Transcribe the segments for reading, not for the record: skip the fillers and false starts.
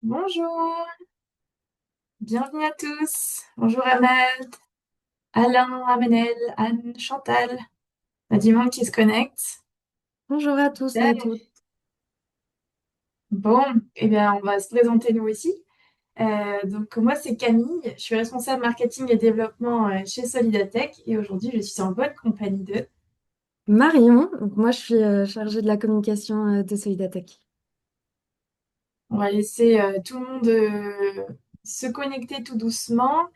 Bonjour, bienvenue à tous. Bonjour Ahmed, Alain, Amenel, Anne, Chantal. Il y a du monde qui se connecte. Bonjour à tous et à Super. toutes. Bon, eh bien, on va se présenter nous aussi. Donc moi, c'est Camille. Je suis responsable marketing et développement chez Solidatech et aujourd'hui, je suis en bonne compagnie de. Marion, donc moi je suis chargée de la communication de Solidatech. On va laisser tout le monde se connecter tout doucement.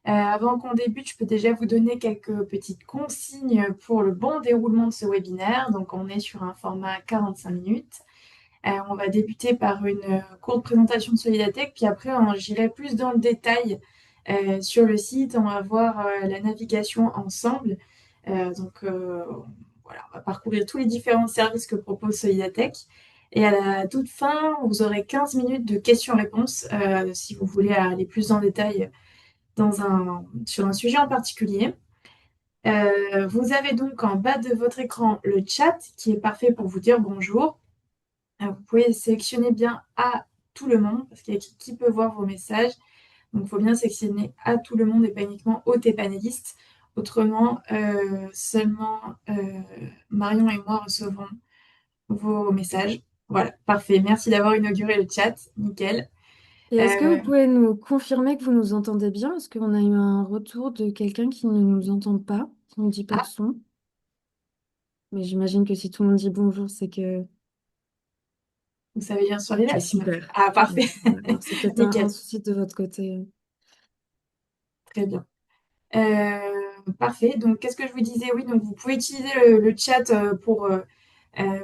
Avant qu'on débute, je peux déjà vous donner quelques petites consignes pour le bon déroulement de ce webinaire. Donc, on est sur un format 45 minutes. On va débuter par une courte présentation de Solidatech, puis après, j'irai plus dans le détail sur le site. On va voir la navigation ensemble. Voilà, on va parcourir tous les différents services que propose Solidatech. Et à la toute fin, vous aurez 15 minutes de questions-réponses si vous voulez aller plus en détail sur un sujet en particulier. Vous avez donc en bas de votre écran le chat qui est parfait pour vous dire bonjour. Vous pouvez sélectionner bien à tout le monde parce qu'il y a qui peut voir vos messages. Donc il faut bien sélectionner à tout le monde et pas uniquement aux tes panélistes. Autrement, seulement Marion et moi recevrons vos messages. Voilà, parfait. Merci d'avoir inauguré le chat. Nickel. Et est-ce que vous Euh, pouvez nous confirmer que vous nous entendez bien? Est-ce qu'on a eu un retour de quelqu'un qui ne nous entend pas, qui ne dit pas de ah, son? Mais j'imagine que si tout le monde dit bonjour, c'est que vous savez bien sur les c'est lives sinon. super. Ah, Ouais. parfait. Alors c'est peut-être un Nickel. souci de votre côté. Très bien. Parfait. Donc, qu'est-ce que je vous disais? Oui, donc vous pouvez utiliser le chat pour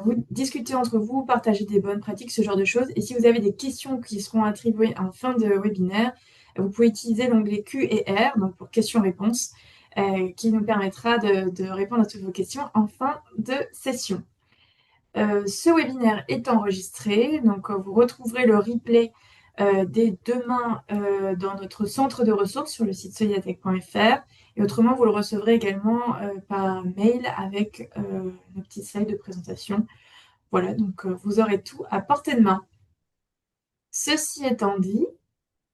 vous discuter entre vous, partager des bonnes pratiques, ce genre de choses. Et si vous avez des questions qui seront attribuées en fin de webinaire, vous pouvez utiliser l'onglet Q et R, donc pour questions-réponses, qui nous permettra de répondre à toutes vos questions en fin de session. Ce webinaire est enregistré, donc vous retrouverez le replay dès demain dans notre centre de ressources sur le site solidatech.fr. Et autrement, vous le recevrez également par mail avec nos petits slides de présentation. Voilà, donc vous aurez tout à portée de main. Ceci étant dit,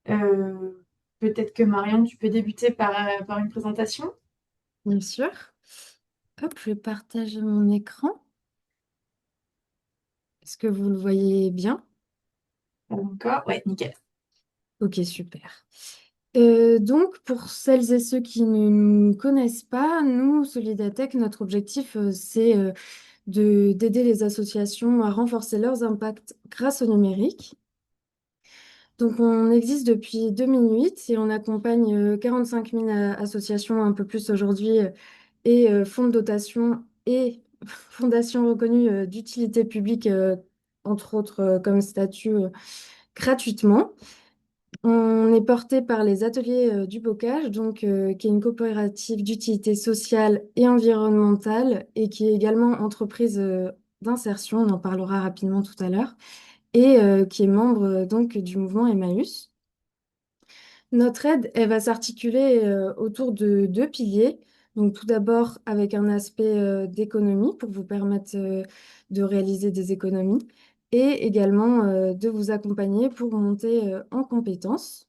euh, peut-être que Marion, tu peux débuter par une présentation? Bien sûr. Hop, je vais partager mon écran. Est-ce que vous le voyez bien? Pas encore? Ouais, nickel. Ok, super. Donc, pour celles et ceux qui ne nous connaissent pas, nous, Solidatech, notre objectif, c'est d'aider les associations à renforcer leurs impacts grâce au numérique. Donc, on existe depuis 2008 et on accompagne 45 000 associations, un peu plus aujourd'hui, et fonds de dotation et fondations reconnues d'utilité publique, entre autres comme statut, gratuitement. On est porté par les ateliers du Bocage, donc, qui est une coopérative d'utilité sociale et environnementale et qui est également entreprise d'insertion, on en parlera rapidement tout à l'heure, et qui est membre donc du mouvement Emmaüs. Notre aide, elle va s'articuler autour de deux piliers. Donc tout d'abord avec un aspect d'économie pour vous permettre de réaliser des économies et également de vous accompagner pour monter en compétences.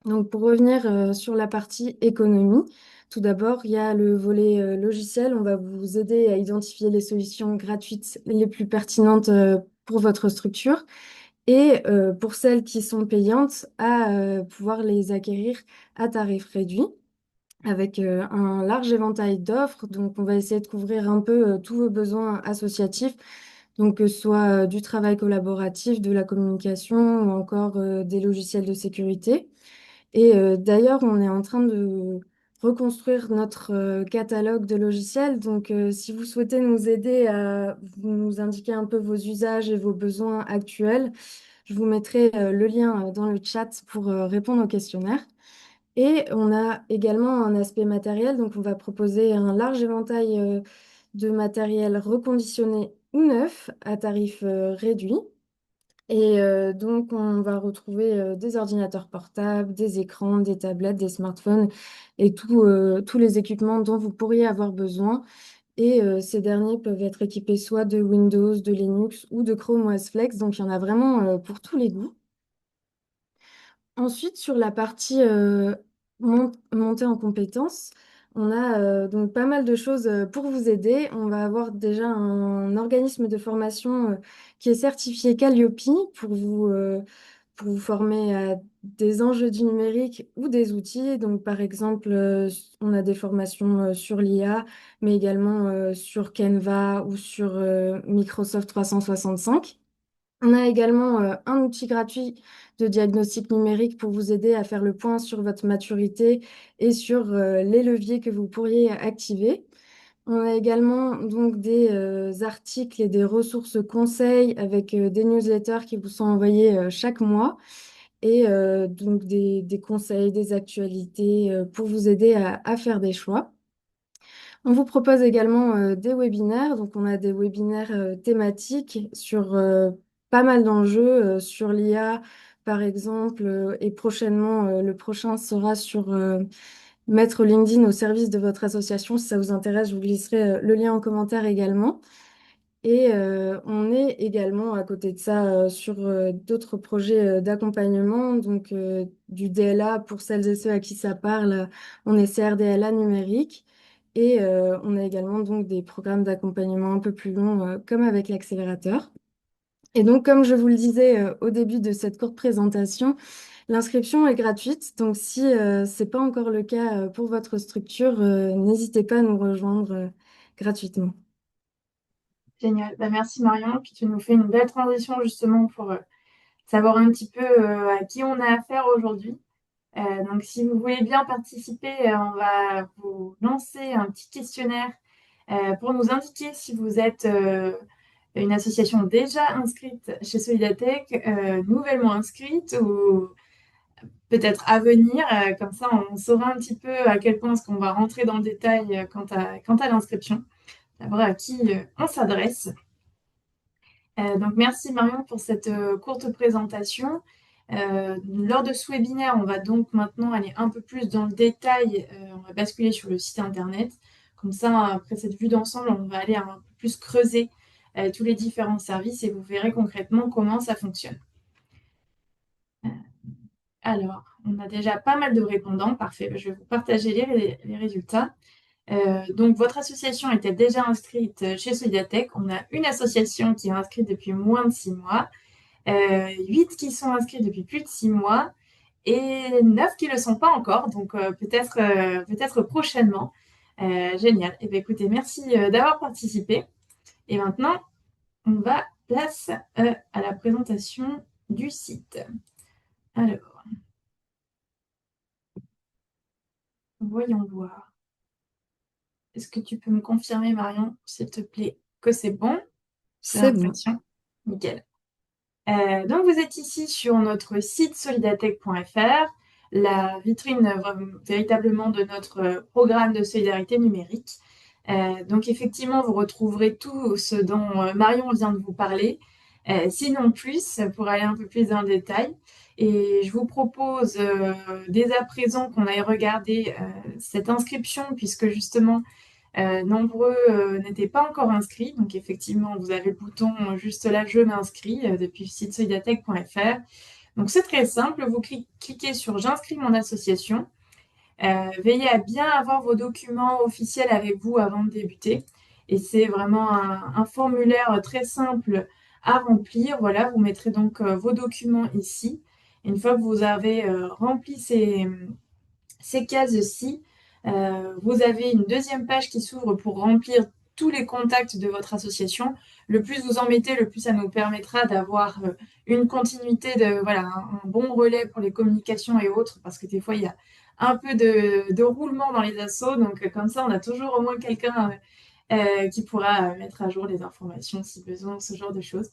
Donc, pour revenir sur la partie économie, tout d'abord, il y a le volet logiciel. On va vous aider à identifier les solutions gratuites les plus pertinentes pour votre structure et pour celles qui sont payantes, à pouvoir les acquérir à tarif réduit avec un large éventail d'offres. Donc, on va essayer de couvrir un peu tous vos besoins associatifs. Donc, que ce soit du travail collaboratif, de la communication ou encore des logiciels de sécurité. Et d'ailleurs, on est en train de reconstruire notre catalogue de logiciels. Donc, si vous souhaitez nous aider à nous indiquer un peu vos usages et vos besoins actuels, je vous mettrai le lien dans le chat pour répondre au questionnaire. Et on a également un aspect matériel. Donc, on va proposer un large éventail de matériel reconditionné ou neuf à tarif réduit. Et donc, on va retrouver des ordinateurs portables, des écrans, des tablettes, des smartphones et tous les équipements dont vous pourriez avoir besoin. Et ces derniers peuvent être équipés soit de Windows, de Linux ou de Chrome OS Flex. Donc, il y en a vraiment pour tous les goûts. Ensuite, sur la partie montée en compétences, on a donc pas mal de choses pour vous aider. On va avoir déjà un organisme de formation qui est certifié Calliope pour vous former à des enjeux du numérique ou des outils. Donc, par exemple, on a des formations sur l'IA, mais également sur Canva ou sur Microsoft 365. On a également un outil gratuit de diagnostic numérique pour vous aider à faire le point sur votre maturité et sur les leviers que vous pourriez activer. On a également donc des articles et des ressources conseils avec des newsletters qui vous sont envoyés chaque mois et donc des conseils, des actualités pour vous aider à faire des choix. On vous propose également des webinaires. Donc, on a des webinaires thématiques sur pas mal d'enjeux, sur l'IA, par exemple, et prochainement, le prochain sera sur mettre LinkedIn au service de votre association. Si ça vous intéresse, je vous glisserai le lien en commentaire également. Et on est également à côté de ça sur d'autres projets d'accompagnement, donc du DLA pour celles et ceux à qui ça parle, on est CRDLA numérique et on a également donc des programmes d'accompagnement un peu plus longs comme avec l'accélérateur. Et donc comme je vous le disais au début de cette courte présentation, l'inscription est gratuite, donc si c'est pas encore le cas pour votre structure, n'hésitez pas à nous rejoindre gratuitement. Génial. Bah, merci Marion. Puis tu nous fais une belle transition justement pour savoir un petit peu à qui on a affaire aujourd'hui. Donc, si vous voulez bien participer, on va vous lancer un petit questionnaire pour nous indiquer si vous êtes une association déjà inscrite chez Solidatech, nouvellement inscrite ou peut-être à venir. Comme ça, on saura un petit peu à quel point est-ce qu'on va rentrer dans le détail quant à l'inscription, savoir à qui on s'adresse. Donc, merci Marion pour cette courte présentation. Lors de ce webinaire, on va donc maintenant aller un peu plus dans le détail. On va basculer sur le site internet. Comme ça, après cette vue d'ensemble, on va aller un peu plus creuser tous les différents services et vous verrez concrètement comment ça fonctionne. Alors, on a déjà pas mal de répondants. Parfait, je vais vous partager les résultats. Donc, votre association était déjà inscrite chez Solidatech. On a une association qui est inscrite depuis moins de 6 mois. 8 qui sont inscrits depuis plus de 6 mois et 9 qui ne le sont pas encore, donc peut-être prochainement. Génial. Et bien, écoutez, merci d'avoir participé. Et maintenant, on va place à la présentation du site. Alors, voyons voir. Est-ce que tu peux me confirmer, Marion, s'il te plaît, que c'est bon? J'ai C'est bon. l'impression. Nickel. Donc, vous êtes ici sur notre site solidatech.fr, la vitrine véritablement de notre programme de solidarité numérique. Donc, effectivement, vous retrouverez tout ce dont Marion vient de vous parler, sinon plus, pour aller un peu plus dans le détail. Et je vous propose dès à présent qu'on aille regarder cette inscription, puisque justement, nombreux n'étaient pas encore inscrits. Donc effectivement, vous avez le bouton juste là, je m'inscris depuis le site solidatech.fr. Donc c'est très simple, vous cliquez sur j'inscris mon association. Veillez à bien avoir vos documents officiels avec vous avant de débuter. Et c'est vraiment un formulaire très simple à remplir. Voilà, vous mettrez donc vos documents ici. Une fois que vous avez rempli ces cases-ci, vous avez une deuxième page qui s'ouvre pour remplir tous les contacts de votre association. Le plus vous en mettez, le plus ça nous permettra d'avoir une continuité, voilà, un bon relais pour les communications et autres, parce que des fois, il y a un peu de roulement dans les assos. Donc, comme ça, on a toujours au moins quelqu'un qui pourra mettre à jour les informations si besoin, ce genre de choses.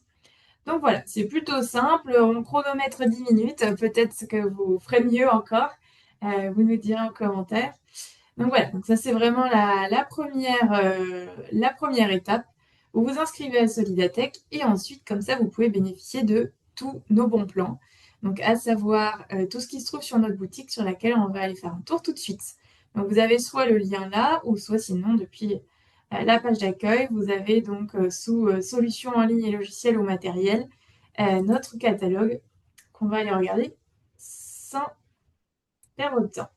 Donc voilà, c'est plutôt simple. On chronomètre 10 minutes. Peut-être que vous ferez mieux encore. Vous nous direz en commentaire. Donc voilà, donc ça c'est vraiment la première étape. Vous vous inscrivez à Solidatech et ensuite, comme ça, vous pouvez bénéficier de tous nos bons plans. Donc à savoir tout ce qui se trouve sur notre boutique sur laquelle on va aller faire un tour tout de suite. Donc vous avez soit le lien là, ou soit sinon depuis la page d'accueil, vous avez donc sous solutions en ligne et logiciels ou matériel notre catalogue qu'on va aller regarder sans perdre de temps.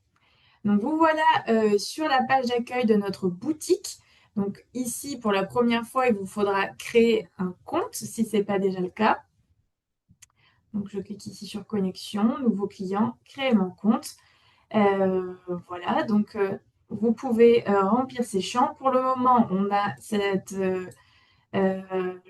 Donc vous voilà sur la page d'accueil de notre boutique. Donc ici, pour la première fois, il vous faudra créer un compte si ce n'est pas déjà le cas. Donc je clique ici sur connexion, nouveau client, créer mon compte. Voilà, donc vous pouvez remplir ces champs. Pour le moment, on a cette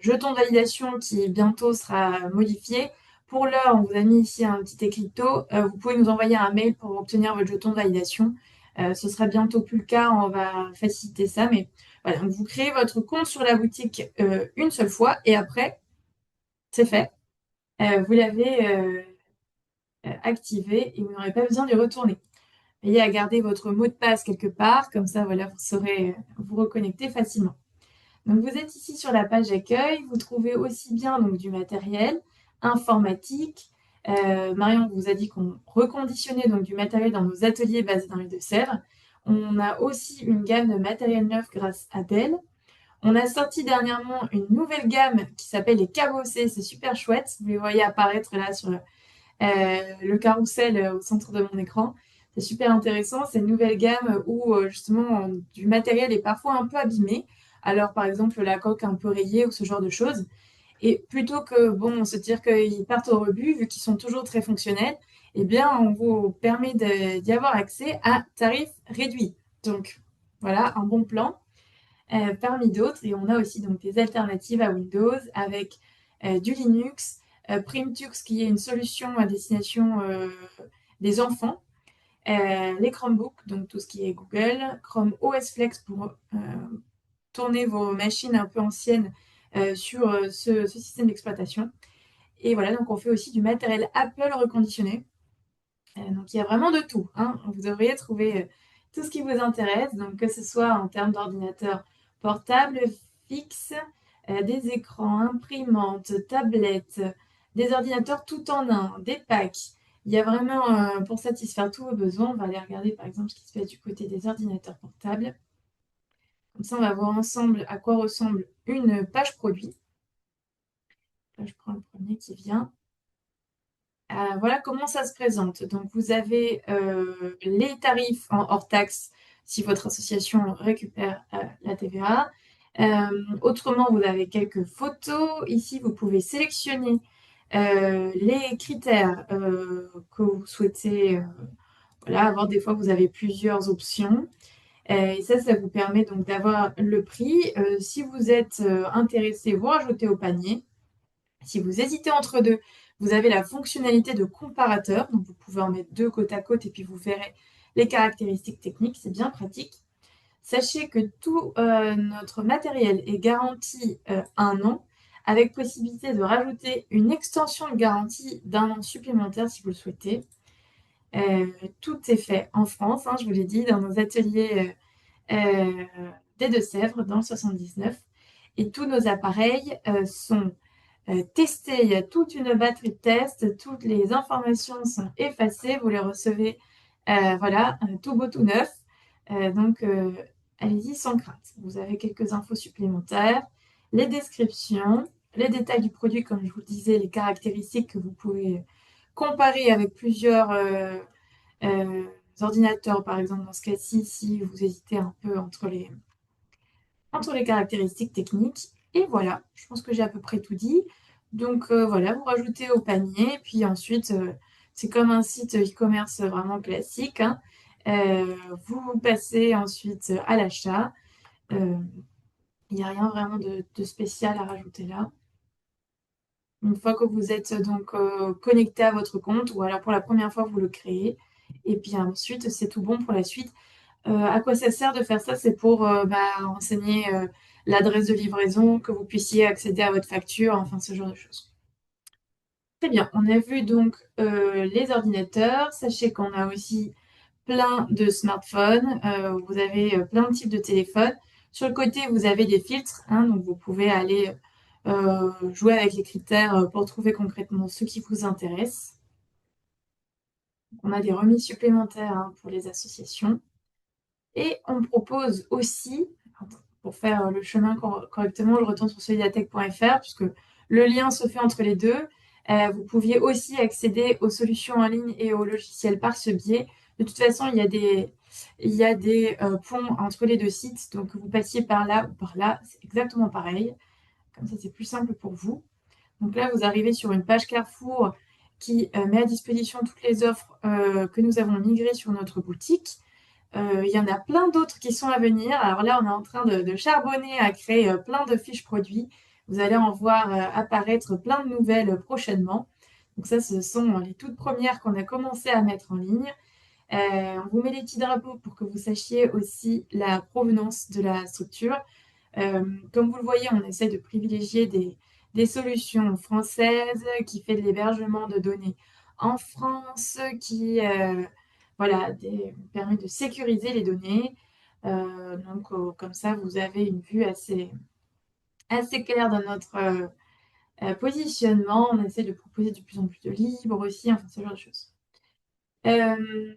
jeton de validation qui bientôt sera modifié. Pour l'heure, on vous a mis ici un petit écriteau. Vous pouvez nous envoyer un mail pour obtenir votre jeton de validation. Ce sera bientôt plus le cas, on va faciliter ça. Mais voilà, donc vous créez votre compte sur la boutique une seule fois et après, c'est fait. Vous l'avez activé et vous n'aurez pas besoin d'y retourner. Veillez à garder votre mot de passe quelque part, comme ça, voilà, vous saurez vous reconnecter facilement. Donc, vous êtes ici sur la page d'accueil. Vous trouvez aussi bien donc, du matériel informatique. Marion vous a dit qu'on reconditionnait donc, du matériel dans nos ateliers basés dans les Deux-Sèvres. On a aussi une gamme de matériel neuf grâce à Dell. On a sorti dernièrement une nouvelle gamme qui s'appelle les cabossés. C'est super chouette. Vous les voyez apparaître là sur le carrousel au centre de mon écran. C'est super intéressant. C'est une nouvelle gamme où justement du matériel est parfois un peu abîmé. Alors par exemple la coque un peu rayée ou ce genre de choses. Et plutôt que bon se dire qu'ils partent au rebut, vu qu'ils sont toujours très fonctionnels, eh bien on vous permet d'y avoir accès à tarif réduit. Donc voilà un bon plan parmi d'autres. Et on a aussi donc des alternatives à Windows avec du Linux, Primtux qui est une solution à destination des enfants, les Chromebooks, donc tout ce qui est Google, Chrome OS Flex pour tourner vos machines un peu anciennes sur ce système d'exploitation. Et voilà, donc on fait aussi du matériel Apple reconditionné. Donc il y a vraiment de tout, hein. Vous devriez trouver tout ce qui vous intéresse, donc que ce soit en termes d'ordinateur portable, fixe, des écrans, imprimantes, tablettes, des ordinateurs tout en un, des packs. Il y a vraiment pour satisfaire tous vos besoins. On va aller regarder par exemple ce qui se fait du côté des ordinateurs portables. Comme ça, on va voir ensemble à quoi ressemble une page produit. Là, je prends le premier qui vient. Voilà comment ça se présente. Donc, vous avez les tarifs en hors taxe si votre association récupère la TVA. Autrement, vous avez quelques photos. Ici, vous pouvez sélectionner les critères que vous souhaitez voilà, avoir. Des fois, vous avez plusieurs options. Et ça vous permet donc d'avoir le prix. Si vous êtes intéressé, vous rajoutez au panier. Si vous hésitez entre deux, vous avez la fonctionnalité de comparateur. Donc, vous pouvez en mettre deux côte à côte et puis vous verrez les caractéristiques techniques. C'est bien pratique. Sachez que tout notre matériel est garanti 1 an avec possibilité de rajouter une extension de garantie d'1 an supplémentaire si vous le souhaitez. Tout est fait en France, hein, je vous l'ai dit, dans nos ateliers des Deux-Sèvres dans le 79. Et tous nos appareils sont testés. Il y a toute une batterie de tests. Toutes les informations sont effacées. Vous les recevez, voilà, tout beau, tout neuf. Donc, allez-y sans crainte. Vous avez quelques infos supplémentaires, les descriptions, les détails du produit, comme je vous le disais, les caractéristiques que vous pouvez comparer avec plusieurs euh, ordinateurs, par exemple, dans ce cas-ci, si vous hésitez un peu entre les caractéristiques techniques. Et voilà, je pense que j'ai à peu près tout dit. Donc voilà, vous rajoutez au panier, puis ensuite, c'est comme un site e-commerce vraiment classique, hein. Vous passez ensuite à l'achat. Euh, Il n'y a rien vraiment de spécial à rajouter là. Une fois que vous êtes donc connecté à votre compte, ou alors pour la première fois, vous le créez. Et puis ensuite, c'est tout bon pour la suite. À quoi ça sert de faire ça? C'est pour renseigner l'adresse de livraison, que vous puissiez accéder à votre facture, enfin ce genre de choses. Très bien, on a vu donc les ordinateurs. Sachez qu'on a aussi plein de smartphones. Vous avez plein de types de téléphones. Sur le côté, vous avez des filtres, hein, donc vous pouvez aller jouer avec les critères pour trouver concrètement ce qui vous intéresse. On a des remises supplémentaires hein, pour les associations. Et on propose aussi, pour faire le chemin correctement, je retourne sur solidatech.fr puisque le lien se fait entre les deux. Vous pouviez aussi accéder aux solutions en ligne et aux logiciels par ce biais. De toute façon, il y a des ponts entre les deux sites, donc vous passiez par là ou par là, c'est exactement pareil. Comme ça, c'est plus simple pour vous. Donc là, vous arrivez sur une page Carrefour qui met à disposition toutes les offres que nous avons migrées sur notre boutique. Il y en a plein d'autres qui sont à venir. Alors là, on est en train de charbonner à créer plein de fiches produits. Vous allez en voir apparaître plein de nouvelles prochainement. Donc ça, ce sont les toutes premières qu'on a commencé à mettre en ligne. On vous met les petits drapeaux pour que vous sachiez aussi la provenance de la structure. Comme vous le voyez, on essaie de privilégier des solutions françaises qui fait de l'hébergement de données en France, qui voilà, permet de sécuriser les données. Comme ça, vous avez une vue assez claire dans notre positionnement. On essaie de proposer de plus en plus de livres aussi, enfin, ce genre de choses.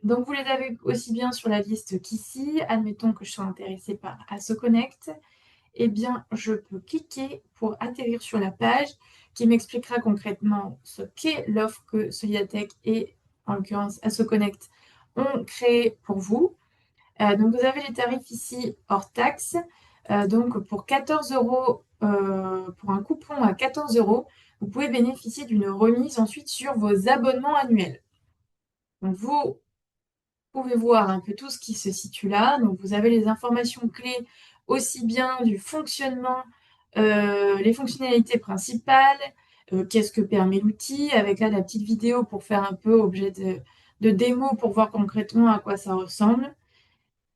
Donc, vous les avez aussi bien sur la liste qu'ici. Admettons que je sois intéressée par AssoConnect. Eh bien, je peux cliquer pour atterrir sur la page qui m'expliquera concrètement ce qu'est l'offre que Solidatech et, en l'occurrence, AssoConnect ont créée pour vous. Donc, vous avez les tarifs ici hors taxe. Donc, pour 14 euros, pour un coupon à 14 euros, vous pouvez bénéficier d'une remise ensuite sur vos abonnements annuels. Donc, vous pouvez voir un peu tout ce qui se situe là. Donc, vous avez les informations clés aussi bien du fonctionnement, les fonctionnalités principales, qu'est-ce que permet l'outil, avec là la petite vidéo pour faire un peu objet de démo pour voir concrètement à quoi ça ressemble.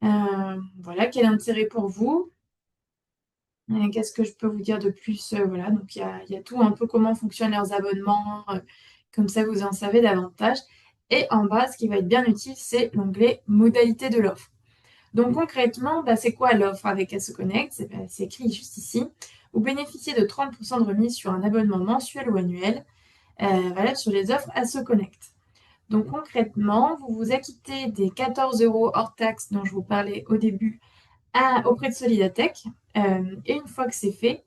Voilà, quel intérêt pour vous? Qu'est-ce que je peux vous dire de plus? Voilà, donc il y a tout un peu comment fonctionnent leurs abonnements, comme ça vous en savez davantage. Et en bas, ce qui va être bien utile, c'est l'onglet modalité de l'offre. Donc concrètement, bah, c'est quoi l'offre avec AssoConnect? C'est écrit juste ici. Vous bénéficiez de 30% de remise sur un abonnement mensuel ou annuel, valable sur les offres AssoConnect. Donc concrètement, vous vous acquittez des 14 euros hors taxe dont je vous parlais au début auprès de Solidatech. Et une fois que c'est fait,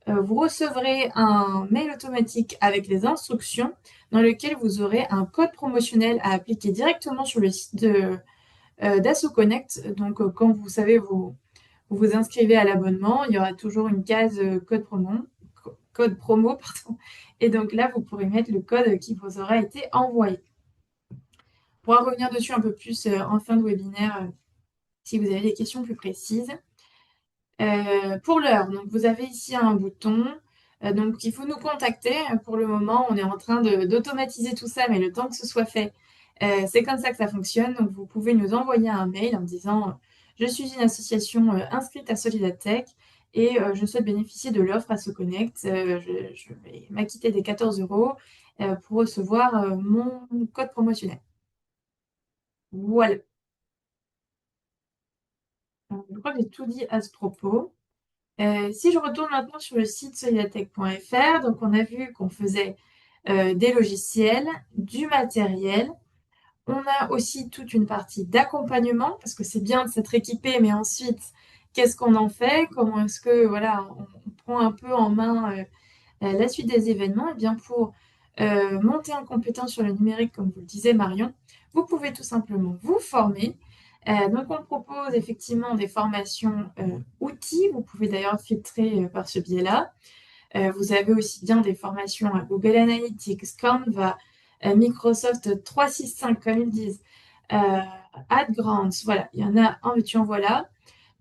vous recevrez un mail automatique avec les instructions dans lequel vous aurez un code promotionnel à appliquer directement sur le site d'AssoConnect. Donc, quand vous savez, vous vous inscrivez à l'abonnement, il y aura toujours une case code promo, pardon. Et donc là, vous pourrez mettre le code qui vous aura été envoyé. On pourra revenir dessus un peu plus en fin de webinaire si vous avez des questions plus précises. Pour l'heure, donc vous avez ici un bouton. Donc il faut nous contacter. Pour le moment, on est en train d'automatiser tout ça, mais le temps que ce soit fait, c'est comme ça que ça fonctionne. Donc vous pouvez nous envoyer un mail en disant je suis une association inscrite à Solidatech et je souhaite bénéficier de l'offre AssoConnect. Je vais m'acquitter des 14 euros pour recevoir mon code promotionnel. Voilà. Je crois que j'ai tout dit à ce propos. Si je retourne maintenant sur le site solidatech.fr, donc on a vu qu'on faisait des logiciels, du matériel. On a aussi toute une partie d'accompagnement, parce que c'est bien de s'être équipé, mais ensuite, qu'est-ce qu'on en fait? Comment est-ce que voilà, on prend un peu en main la suite des événements? Et bien pour monter en compétence sur le numérique, comme vous le disiez Marion, vous pouvez tout simplement vous former. Donc on propose effectivement des formations outils. Vous pouvez d'ailleurs filtrer par ce biais-là. Vous avez aussi bien des formations à Google Analytics, Canva, Microsoft 365, comme ils disent, AdGrants, voilà, il y en a un tu en voilà.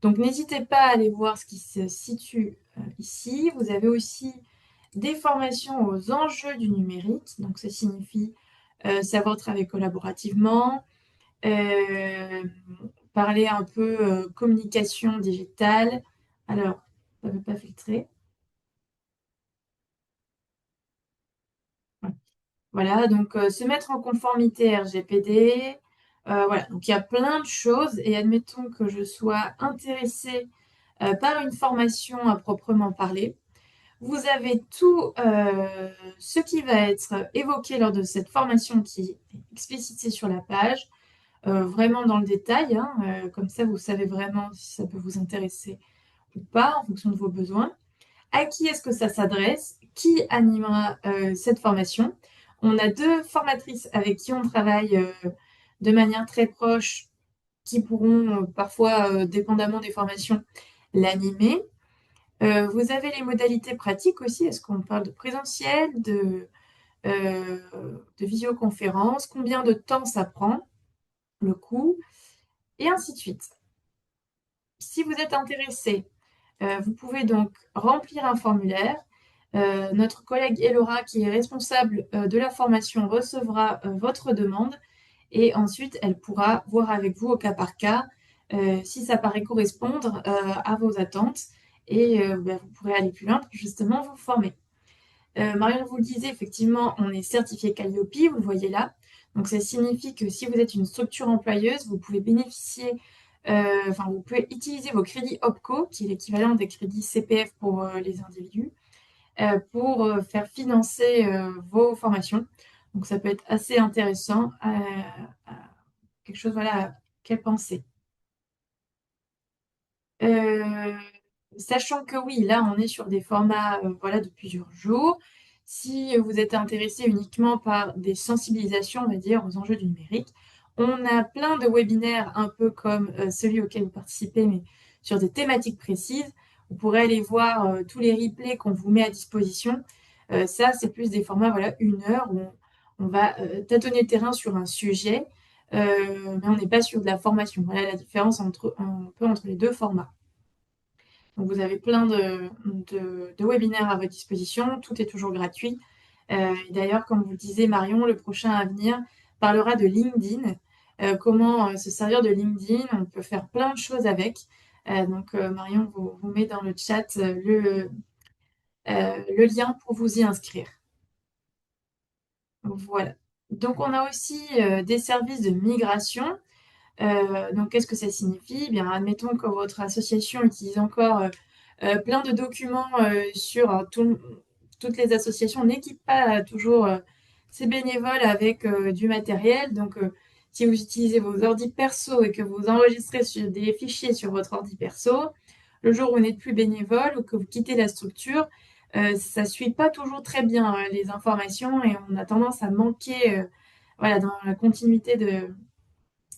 Donc n'hésitez pas à aller voir ce qui se situe ici. Vous avez aussi des formations aux enjeux du numérique. Donc ça signifie savoir travailler collaborativement, euh, parler un peu communication digitale. Alors, ça ne veut pas filtrer. Voilà, donc se mettre en conformité RGPD. Voilà, donc il y a plein de choses et admettons que je sois intéressée par une formation à proprement parler. Vous avez tout ce qui va être évoqué lors de cette formation qui est explicité sur la page, vraiment dans le détail, hein, comme ça vous savez vraiment si ça peut vous intéresser ou pas en fonction de vos besoins. À qui est-ce que ça s'adresse? qui animera cette formation. On a deux formatrices avec qui on travaille de manière très proche qui pourront parfois, dépendamment des formations, l'animer. Vous avez les modalités pratiques aussi. Est-ce qu'on parle de présentiel, euh, de visioconférence, combien de temps ça prend, le coût, et ainsi de suite. Si vous êtes intéressé, vous pouvez donc remplir un formulaire. Notre collègue Elora, qui est responsable de la formation, recevra votre demande et ensuite elle pourra voir avec vous au cas par cas si ça paraît correspondre à vos attentes et bah, vous pourrez aller plus loin pour justement vous former. Marion vous le disait, effectivement, on est certifié Calliope, vous le voyez là. Donc ça signifie que si vous êtes une structure employeuse, vous pouvez bénéficier, enfin vous pouvez utiliser vos crédits OPCO, qui est l'équivalent des crédits CPF pour les individus, pour faire financer vos formations. Donc ça peut être assez intéressant, quelque chose voilà, à quelle penser. Euh, Sachant que oui, là, on est sur des formats voilà, de plusieurs jours. Si vous êtes intéressé uniquement par des sensibilisations, on va dire, aux enjeux du numérique, on a plein de webinaires un peu comme celui auquel vous participez, mais sur des thématiques précises. Vous pourrez aller voir tous les replays qu'on vous met à disposition. Ça, c'est plus des formats, voilà, 1 heure où on va tâtonner le terrain sur un sujet, mais on n'est pas sur de la formation. Voilà la différence un peu entre les deux formats. Donc, vous avez plein de webinaires à votre disposition. Tout est toujours gratuit. Et d'ailleurs, comme vous le disiez, Marion, le prochain à venir parlera de LinkedIn. Comment se servir de LinkedIn. On peut faire plein de choses avec. Marion vous met dans le chat le lien pour vous y inscrire. Voilà. Donc, on a aussi des services de migration. Donc, qu'est-ce que ça signifie? Eh bien, admettons que votre association utilise encore plein de documents sur toutes les associations n'équipent pas toujours ces bénévoles avec du matériel. Donc, si vous utilisez vos ordi perso et que vous enregistrez sur des fichiers sur votre ordi perso, le jour où vous n'êtes plus bénévole ou que vous quittez la structure, ça ne suit pas toujours très bien les informations et on a tendance à manquer voilà, dans la continuité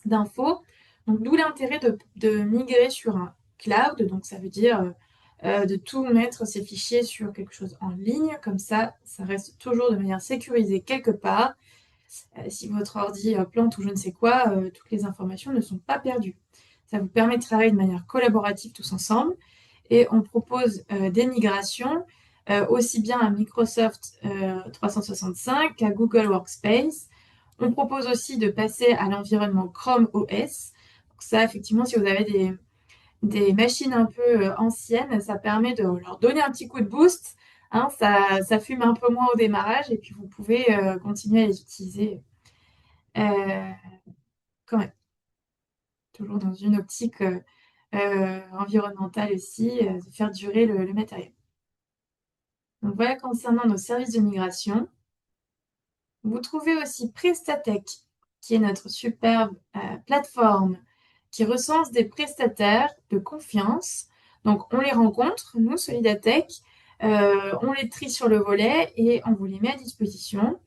d'infos. Donc, d'où l'intérêt de migrer sur un cloud. Donc, ça veut dire de tout mettre ces fichiers sur quelque chose en ligne. Comme ça reste toujours de manière sécurisée quelque part. Si votre ordi plante ou je ne sais quoi, toutes les informations ne sont pas perdues. Ça vous permet de travailler de manière collaborative tous ensemble. Et on propose des migrations aussi bien à Microsoft 365 qu'à Google Workspace. On propose aussi de passer à l'environnement Chrome OS. Donc ça, effectivement, si vous avez des machines un peu anciennes, ça permet de leur donner un petit coup de boost. Hein, ça fume un peu moins au démarrage et puis vous pouvez continuer à les utiliser euh, quand même, toujours dans une optique environnementale aussi, de faire durer le matériel. Donc voilà concernant nos services de migration. Vous trouvez aussi Prestatech, qui est notre superbe plateforme qui recense des prestataires de confiance. Donc, on les rencontre, nous, Solidatech, on les trie sur le volet et on vous les met à disposition.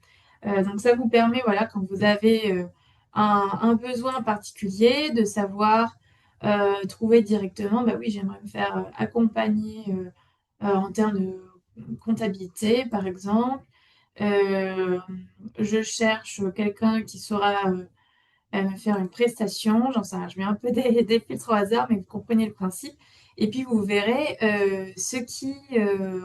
Donc, ça vous permet, voilà, quand vous avez un besoin particulier, de savoir trouver directement, bah oui, j'aimerais me faire accompagner en termes de comptabilité, par exemple. Euh, je cherche quelqu'un qui saura me faire une prestation, j'en sais rien, je mets un peu des filtres au hasard, mais vous comprenez le principe. Et puis vous verrez ce qui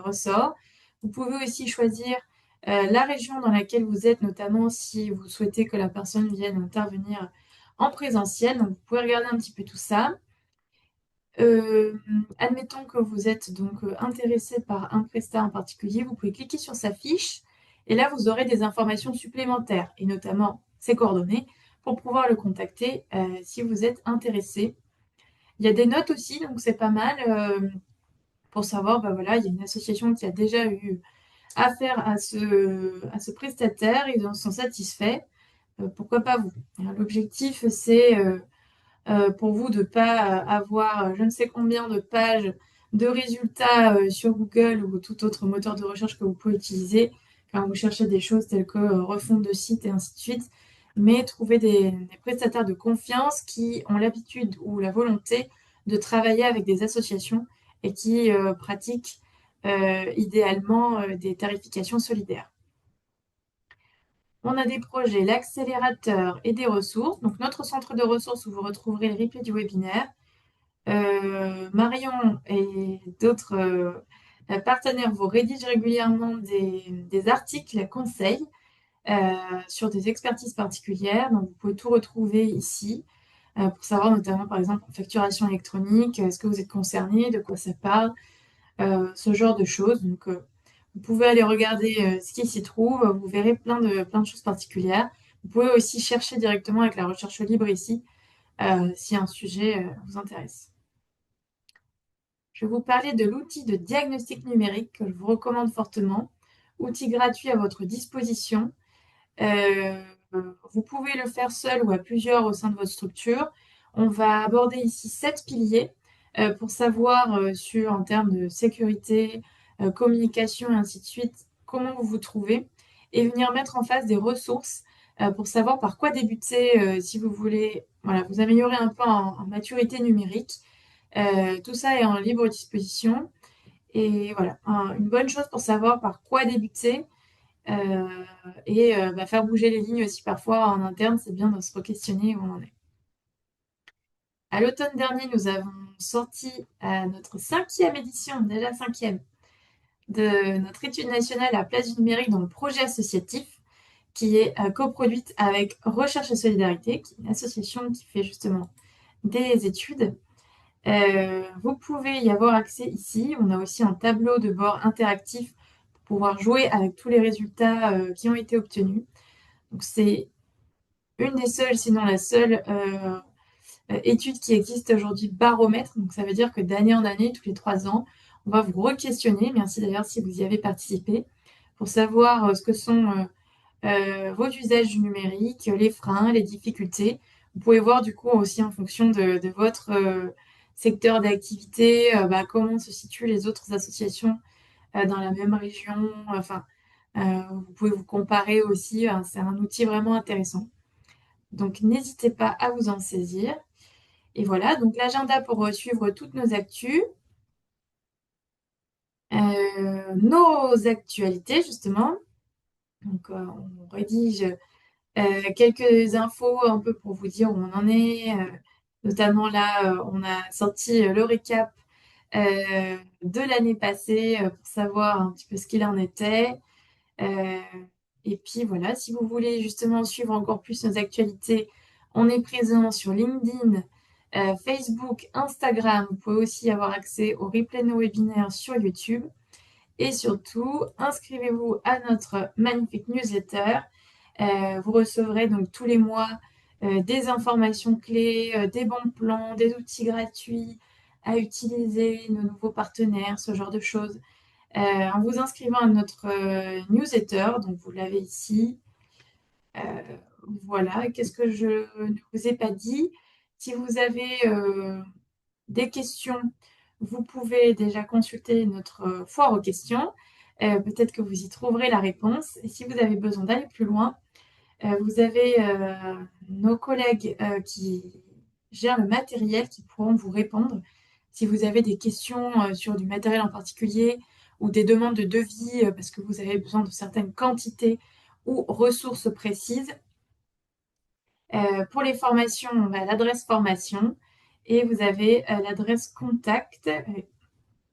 ressort. Vous pouvez aussi choisir la région dans laquelle vous êtes, notamment si vous souhaitez que la personne vienne intervenir en présentiel. Donc vous pouvez regarder un petit peu tout ça. Euh, Admettons que vous êtes donc intéressé par un prestat en particulier, vous pouvez cliquer sur sa fiche et là vous aurez des informations supplémentaires et notamment ses coordonnées pour pouvoir le contacter si vous êtes intéressé. Il y a des notes aussi, donc c'est pas mal pour savoir, bah voilà, il y a une association qui a déjà eu affaire à ce prestataire, ils en sont satisfaits, pourquoi pas vous? L'objectif c'est pour vous de ne pas avoir je ne sais combien de pages de résultats sur Google ou tout autre moteur de recherche que vous pouvez utiliser quand vous cherchez des choses telles que refonte de site et ainsi de suite, mais trouver des prestataires de confiance qui ont l'habitude ou la volonté de travailler avec des associations et qui pratiquent idéalement des tarifications solidaires. On a des projets, l'accélérateur et des ressources. Donc notre centre de ressources où vous retrouverez le replay du webinaire. Marion et d'autres partenaires vous rédigent régulièrement des articles conseils sur des expertises particulières. Donc, vous pouvez tout retrouver ici pour savoir notamment, par exemple, en facturation électronique, est-ce que vous êtes concerné, de quoi ça parle, ce genre de choses. Donc, vous pouvez aller regarder ce qui s'y trouve. Vous verrez plein de choses particulières. Vous pouvez aussi chercher directement avec la recherche libre ici si un sujet vous intéresse. Je vais vous parler de l'outil de diagnostic numérique que je vous recommande fortement. Outil gratuit à votre disposition. Euh, Vous pouvez le faire seul ou à plusieurs au sein de votre structure. On va aborder ici 7 piliers pour savoir en termes de sécurité, communication et ainsi de suite, comment vous vous trouvez et venir mettre en face des ressources pour savoir par quoi débuter si vous voulez voilà, vous améliorer un peu en maturité numérique. Tout ça est en libre disposition. Et voilà, une bonne chose pour savoir par quoi débuter faire bouger les lignes aussi parfois en interne, c'est bien de se re-questionner où on en est. À l'automne dernier, nous avons sorti notre 5e édition, déjà 5e, de notre étude nationale à place du numérique dans le projet associatif, qui est coproduite avec Recherche et Solidarité, qui est une association qui fait justement des études. Vous pouvez y avoir accès ici. On a aussi un tableau de bord interactif pour pouvoir jouer avec tous les résultats qui ont été obtenus. Donc c'est une des seules, sinon la seule étude qui existe aujourd'hui baromètre. Donc ça veut dire que d'année en année, tous les 3 ans, on va vous re-questionner. Merci d'ailleurs si vous y avez participé, pour savoir ce que sont vos usages du numérique, les freins, les difficultés. Vous pouvez voir du coup aussi en fonction de votre secteur d'activité, comment se situent les autres associations dans la même région. Enfin, vous pouvez vous comparer aussi. C'est un outil vraiment intéressant. Donc n'hésitez pas à vous en saisir. Et voilà, donc l'agenda pour suivre toutes nos actus. Nos actualités, justement. Donc, on rédige quelques infos un peu pour vous dire où on en est. Notamment là, on a sorti le récap de l'année passée pour savoir un petit peu ce qu'il en était. Euh, et puis voilà, si vous voulez justement suivre encore plus nos actualités, on est présent sur LinkedIn, Facebook, Instagram. Vous pouvez aussi avoir accès aux replays de nos webinaires sur YouTube. Et surtout, inscrivez-vous à notre magnifique newsletter. Vous recevrez donc tous les mois des informations clés, des bons plans, des outils gratuits à utiliser, nos nouveaux partenaires, ce genre de choses. En vous inscrivant à notre newsletter, donc vous l'avez ici. Euh, voilà, qu'est-ce que je ne vous ai pas dit? Si vous avez des questions, vous pouvez déjà consulter notre foire aux questions. Peut-être que vous y trouverez la réponse. Et si vous avez besoin d'aller plus loin, vous avez nos collègues qui gèrent le matériel qui pourront vous répondre. Si vous avez des questions sur du matériel en particulier ou des demandes de devis parce que vous avez besoin de certaines quantités ou ressources précises. Pour les formations, on va à l'adresse formation et vous avez l'adresse contact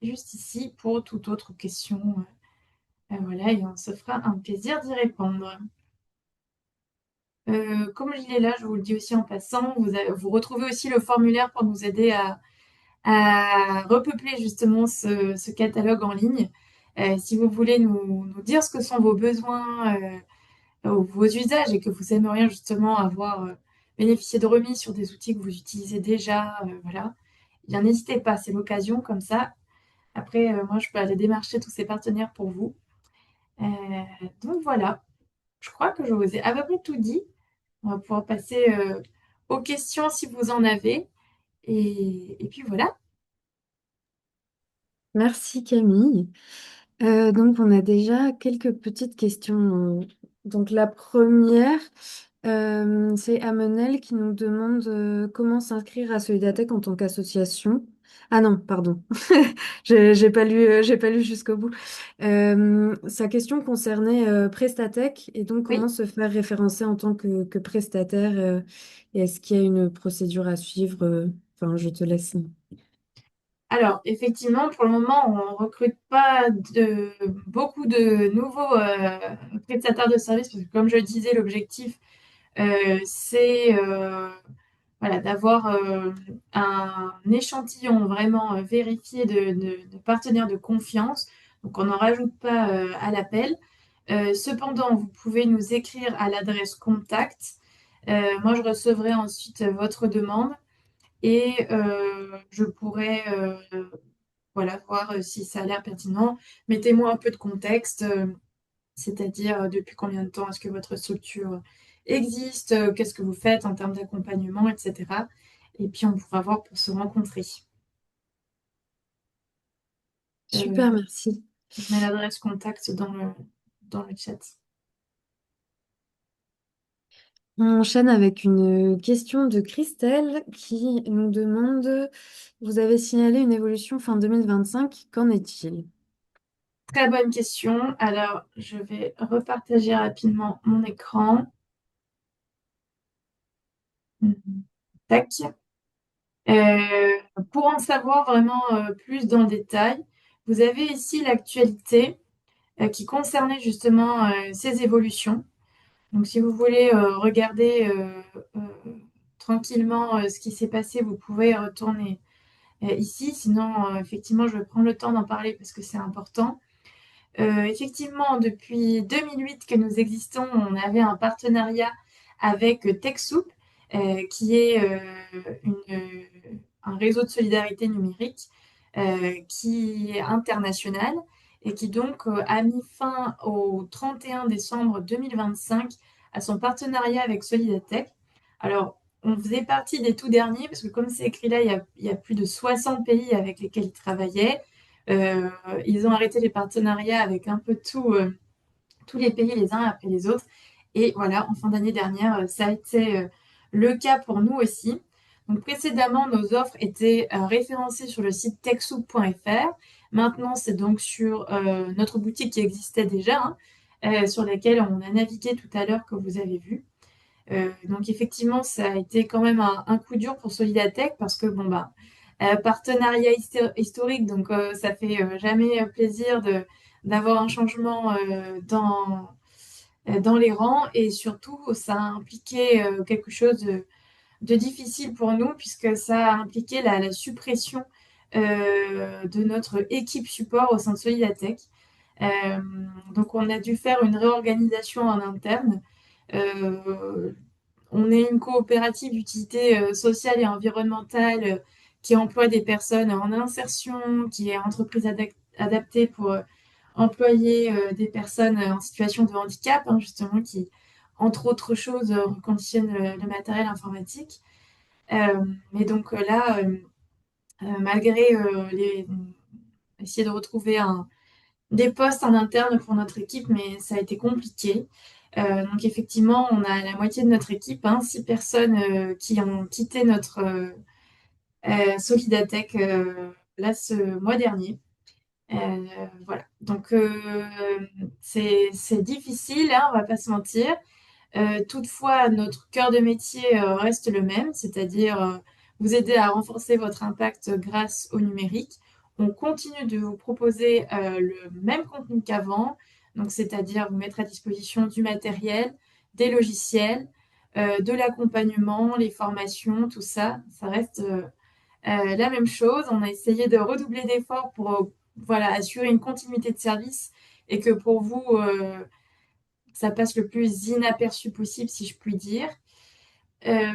juste ici pour toute autre question. Voilà, et on se fera un plaisir d'y répondre. Comme il est là, je vous le dis aussi en passant, vous retrouvez aussi le formulaire pour nous aider à repeupler justement ce catalogue en ligne. Si vous voulez nous dire ce que sont vos besoins, vos usages et que vous aimeriez justement avoir bénéficié de remis sur des outils que vous utilisez déjà, voilà, eh bien n'hésitez pas, c'est l'occasion comme ça. Après, moi, je peux aller démarcher tous ces partenaires pour vous. Euh, donc voilà, je crois que je vous ai à peu près tout dit. On va pouvoir passer aux questions si vous en avez. Et puis voilà. Merci Camille. Donc, on a déjà quelques petites questions. Donc, la première, c'est Amenel qui nous demande comment s'inscrire à Solidatech en tant qu'association. Ah non, pardon, j'ai pas lu jusqu'au bout. Sa question concernait Prestatech et donc Oui. comment se faire référencer en tant que prestataire. Et est-ce qu'il y a une procédure à suivre? Enfin, je te laisse. Alors, effectivement, pour le moment, on ne recrute pas beaucoup de nouveaux prestataires de services parce que, comme je le disais, l'objectif, c'est voilà, d'avoir un échantillon vraiment vérifié de partenaires de confiance. Donc, on n'en rajoute pas à l'appel. Cependant, vous pouvez nous écrire à l'adresse contact. Moi, je recevrai ensuite votre demande et je pourrai voilà, voir si ça a l'air pertinent. Mettez-moi un peu de contexte, c'est-à-dire depuis combien de temps est-ce que votre structure existe, qu'est-ce que vous faites en termes d'accompagnement, etc. Et puis on pourra voir pour se rencontrer. Euh, Super, merci. je mets l'adresse contact dans le chat. On enchaîne avec une question de Christelle qui nous demande, vous avez signalé une évolution fin 2025, qu'en est-il? Très bonne question. Alors, je vais repartager rapidement mon écran. Mhm. Tac. Euh, pour en savoir vraiment plus dans le détail, vous avez ici l'actualité qui concernait justement ces évolutions. Donc, si vous voulez regarder euh, tranquillement ce qui s'est passé, vous pouvez retourner ici. Sinon, effectivement, je vais prendre le temps d'en parler parce que c'est important. Effectivement, depuis 2008 que nous existons, on avait un partenariat avec TechSoup, qui est un réseau de solidarité numérique qui est international et qui donc a mis fin au 31 décembre 2025 à son partenariat avec Solidatech. Alors, on faisait partie des tout derniers parce que comme c'est écrit là, il y a plus de 60 pays avec lesquels ils travaillaient. Euh, Ils ont arrêté les partenariats avec un peu tous les pays les uns après les autres. Et voilà, en fin d'année dernière, ça a été le cas pour nous aussi. Donc précédemment, nos offres étaient référencées sur le site techsoup.fr. Maintenant, c'est donc sur notre boutique qui existait déjà, hein, sur laquelle on a navigué tout à l'heure que vous avez vu. Donc effectivement, ça a été quand même un coup dur pour Solidatech parce que bon bah partenariat historique, donc ça fait jamais plaisir de d'avoir un changement dans les rangs et surtout ça a impliqué quelque chose de difficile pour nous puisque ça a impliqué la suppression de notre équipe support au sein de Solidatech. Euh, donc on a dû faire une réorganisation en interne. Euh, on est une coopérative d'utilité sociale et environnementale qui emploie des personnes en insertion, qui est entreprise adaptée pour employer des personnes en situation de handicap, hein, justement, qui, entre autres choses, reconditionne le matériel informatique. Mais donc là, malgré essayer de retrouver des postes en interne pour notre équipe, mais ça a été compliqué. Donc effectivement, on a la moitié de notre équipe, hein, 6 personnes qui ont quitté notre Solidatech là ce mois dernier. Euh, voilà. Donc c'est difficile, hein, on va pas se mentir. Toutefois, notre cœur de métier reste le même, c'est-à-dire vous aider à renforcer votre impact grâce au numérique. On continue de vous proposer le même contenu qu'avant, donc c'est-à-dire vous mettre à disposition du matériel, des logiciels, de l'accompagnement, les formations, tout ça, ça reste la même chose. On a essayé de redoubler d'efforts pour voilà, assurer une continuité de service et que pour vous, ça passe le plus inaperçu possible, si je puis dire. Euh,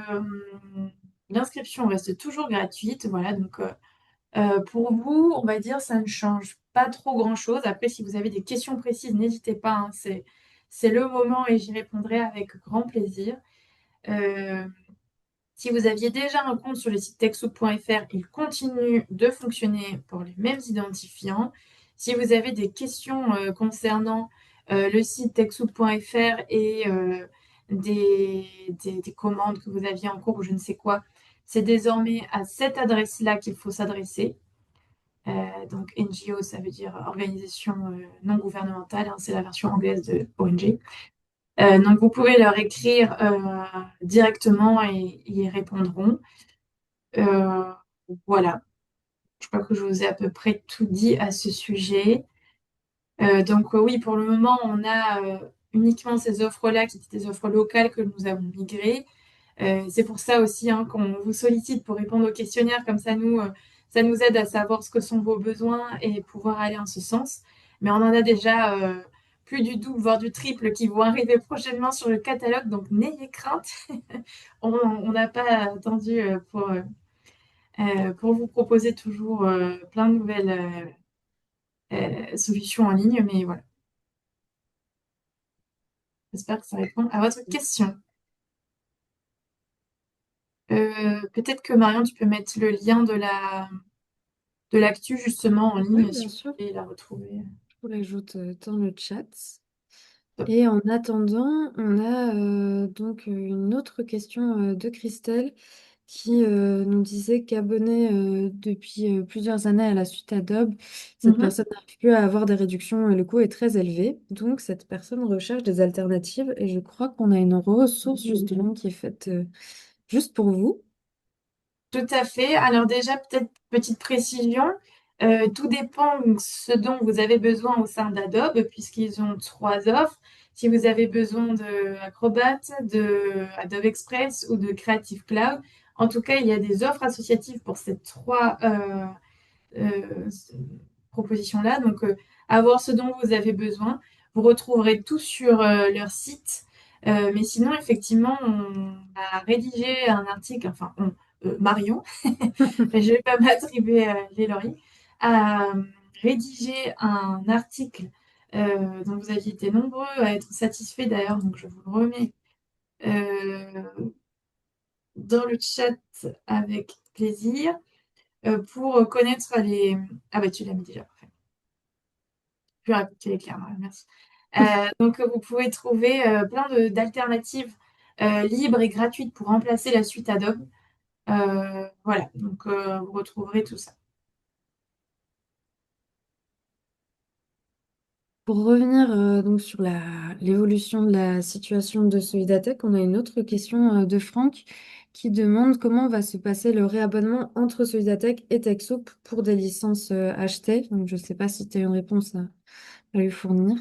L'inscription reste toujours gratuite, voilà, donc pour vous, on va dire, ça ne change pas trop grand-chose. Après, si vous avez des questions précises, n'hésitez pas, hein, c'est le moment et j'y répondrai avec grand plaisir. Euh, Si vous aviez déjà un compte sur le site techsoup.fr, il continue de fonctionner pour les mêmes identifiants. Si vous avez des questions concernant le site techsoup.fr et des commandes que vous aviez en cours ou je ne sais quoi, c'est désormais à cette adresse-là qu'il faut s'adresser. Donc NGO, ça veut dire organisation non gouvernementale, hein, c'est la version anglaise de ONG. Donc vous pouvez leur écrire directement et ils répondront. Euh, voilà, je crois que je vous ai à peu près tout dit à ce sujet. Donc oui, pour le moment, on a uniquement ces offres-là qui étaient des offres locales que nous avons migrées. C'est pour ça aussi hein, qu'on vous sollicite pour répondre aux questionnaires, comme ça nous aide à savoir ce que sont vos besoins et pouvoir aller en ce sens. Mais on en a déjà plus du double, voire du triple qui vont arriver prochainement sur le catalogue, donc n'ayez crainte. On n'a pas attendu pour vous proposer toujours plein de nouvelles solutions en ligne, mais voilà, j'espère que ça répond à votre question. Peut-être que Marion, tu peux mettre le lien de l'actu justement en Oui, ligne bien si vous sûr. voulez la retrouver. Je vous l'ajoute dans le chat. Top. Et en attendant, on a donc une autre question de Christelle qui nous disait qu'abonnée depuis plusieurs années à la suite Adobe, cette Mhm. personne n'arrive plus à avoir des réductions et le coût est très élevé. Donc cette personne recherche des alternatives et je crois qu'on a une ressource justement qui est faite juste pour vous. Tout à fait. Alors déjà, peut-être petite précision, tout dépend de ce dont vous avez besoin au sein d'Adobe, puisqu'ils ont trois offres. Si vous avez besoin de Acrobat, de Adobe Express ou de Creative Cloud, en tout cas, il y a des offres associatives pour ces trois euh, propositions-là. Donc, avoir ce dont vous avez besoin. Vous retrouverez tout sur leur site. Mais sinon, effectivement, on a rédigé un article, enfin, Marion, mais je ne vais pas m'attribuer les lauriers, a rédigé un article dont vous aviez été nombreux à être satisfaits d'ailleurs, donc je vous le remets euh, dans le chat avec plaisir pour connaître les... Ah bah tu l'as mis déjà, parfait. Plus rapide les clairs, merci. Donc vous pouvez trouver plein d'alternatives libres et gratuites pour remplacer la suite Adobe. Voilà, donc vous retrouverez tout ça. Pour revenir donc sur l'évolution de la situation de Solidatech, on a une autre question de Franck qui demande comment va se passer le réabonnement entre Solidatech et TechSoup pour des licences achetées. Donc, je ne sais pas si tu as une réponse à lui fournir.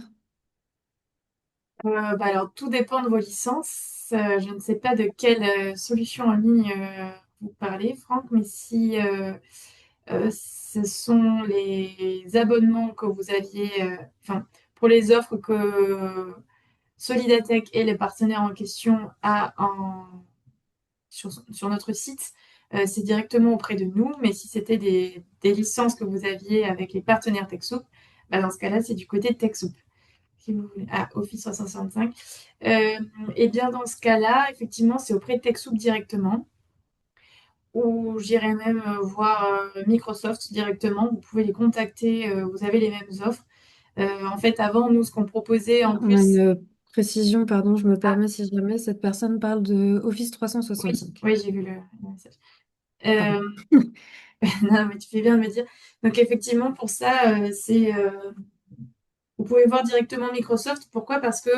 Bah alors, tout dépend de vos licences. Je ne sais pas de quelle solution en ligne vous parlez, Franck, mais si ce sont les abonnements que vous aviez, enfin, pour les offres que Solidatech et les partenaires en question sur notre site, c'est directement auprès de nous. Mais si c'était des licences que vous aviez avec les partenaires TechSoup, bah dans ce cas-là, c'est du côté de TechSoup si vous voulez, Office 365. Et bien dans ce cas-là, effectivement, c'est auprès de TechSoup directement, ou j'irais même voir Microsoft directement. Vous pouvez les contacter, vous avez les mêmes offres. En fait, avant, nous, ce qu'on proposait en On a plus, une précision, pardon, je me ah permets si jamais cette personne parle de Office oui, 365. oui, j'ai vu le message. Pardon. Euh, non, mais tu fais bien de me dire. Donc effectivement, pour ça, vous pouvez voir directement Microsoft. Pourquoi? Parce que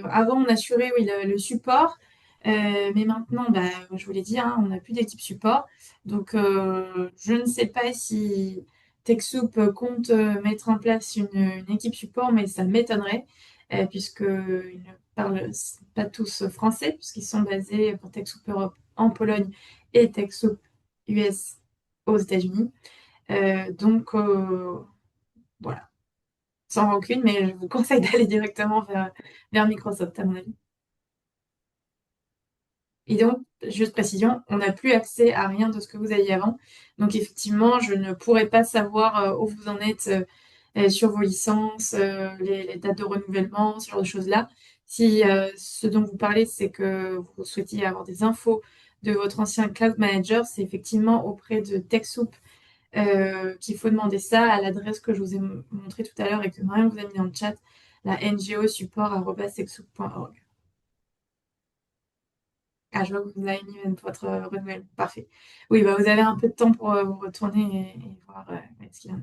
avant, on assurait oui, le support, mais maintenant, bah, je vous l'ai dit, hein, on n'a plus d'équipe support. Donc, je ne sais pas si TechSoup compte mettre en place une équipe support, mais ça m'étonnerait, puisqu'ils ne parlent pas tous français, puisqu'ils sont basés pour TechSoup Europe en Pologne et TechSoup US aux États-Unis. Donc, voilà sans rancune, mais je vous conseille d'aller directement vers Microsoft, à mon avis. Et donc, juste précision, on n'a plus accès à rien de ce que vous aviez avant. Donc, effectivement, je ne pourrais pas savoir où vous en êtes sur vos licences, les dates de renouvellement, ce genre de choses-là. Si ce dont vous parlez, c'est que vous souhaitiez avoir des infos de votre ancien cloud manager, c'est effectivement auprès de TechSoup qu'il faut demander ça à l'adresse que je vous ai montrée tout à l'heure et que Marion vous a mis dans le chat, la ngosupport@techsoup.org. Ah, je vois que vous avez mis même votre renouvellement. Parfait. Oui, bah, vous avez un peu de temps pour vous retourner et voir ce qu'il y en a.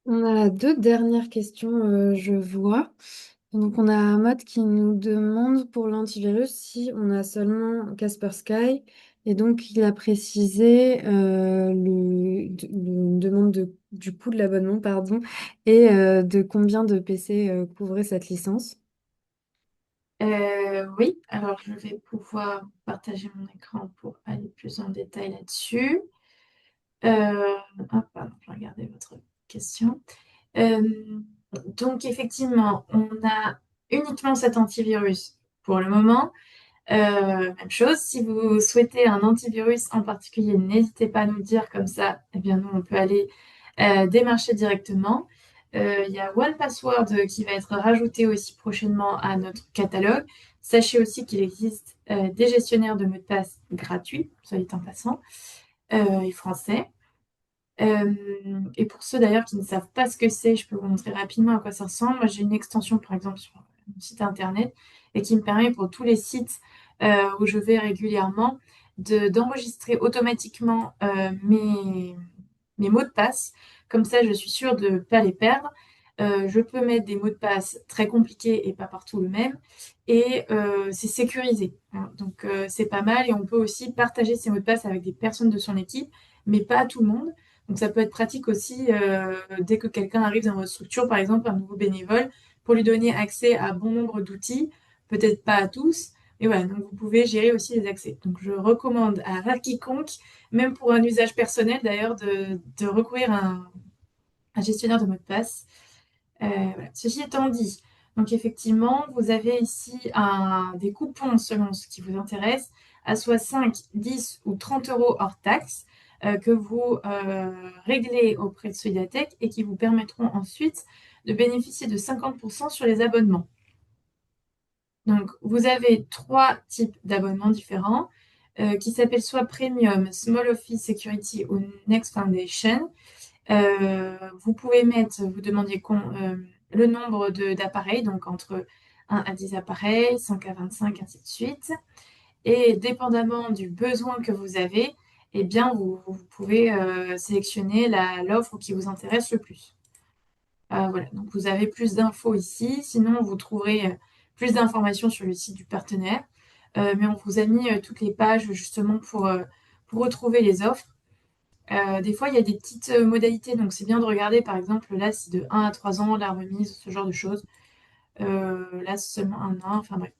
On a deux dernières questions, je vois. Donc, on a Ahmad qui nous demande pour l'antivirus si on a seulement Kaspersky. Et donc, il a précisé une demande du coût de l'abonnement, pardon, et de combien de PC couvrait cette licence. Oui, alors je vais pouvoir partager mon écran pour aller plus en détail là-dessus. Pardon, je vais regarder votre question. Euh, donc effectivement, on a uniquement cet antivirus pour le moment. Même chose, si vous souhaitez un antivirus en particulier, n'hésitez pas à nous le dire comme ça, eh bien nous on peut aller démarcher directement. Il y a OnePassword qui va être rajouté aussi prochainement à notre catalogue. Sachez aussi qu'il existe des gestionnaires de mots de passe gratuits, soit dit en passant, et français. Euh, et pour ceux d'ailleurs qui ne savent pas ce que c'est, je peux vous montrer rapidement à quoi ça ressemble. Moi, j'ai une extension, par exemple, sur mon site internet et qui me permet pour tous les sites où je vais régulièrement d'enregistrer automatiquement mes mots de passe. Comme ça, je suis sûre de ne pas les perdre. Je peux mettre des mots de passe très compliqués et pas partout le même. Et c'est sécurisé, hein. Donc, c'est pas mal. Et on peut aussi partager ces mots de passe avec des personnes de son équipe, mais pas à tout le monde. Donc ça peut être pratique aussi dès que quelqu'un arrive dans votre structure, par exemple un nouveau bénévole, pour lui donner accès à bon nombre d'outils, peut-être pas à tous, mais voilà, donc vous pouvez gérer aussi les accès. Donc je recommande à quiconque, même pour un usage personnel d'ailleurs, de recourir à un gestionnaire de mots de passe. Voilà. Ceci étant dit, donc effectivement, vous avez ici des coupons selon ce qui vous intéresse, à soit 5, 10 ou 30 euros hors taxe, que vous réglez auprès de Solidatech et qui vous permettront ensuite de bénéficier de 50% sur les abonnements. Donc, vous avez trois types d'abonnements différents qui s'appellent soit Premium, Small Office Security ou Next Foundation. Vous pouvez mettre, vous demandiez le nombre d'appareils, donc entre 1 à 10 appareils, 5 à 25, ainsi de suite. Et dépendamment du besoin que vous avez, eh bien, vous pouvez sélectionner l'offre qui vous intéresse le plus. Voilà, donc vous avez plus d'infos ici. Sinon, vous trouverez plus d'informations sur le site du partenaire. Mais on vous a mis toutes les pages justement pour retrouver les offres. Des fois, il y a des petites modalités, donc c'est bien de regarder, par exemple, là, c'est de 1 à 3 ans, la remise, ce genre de choses. Là, c'est seulement un an, enfin bref,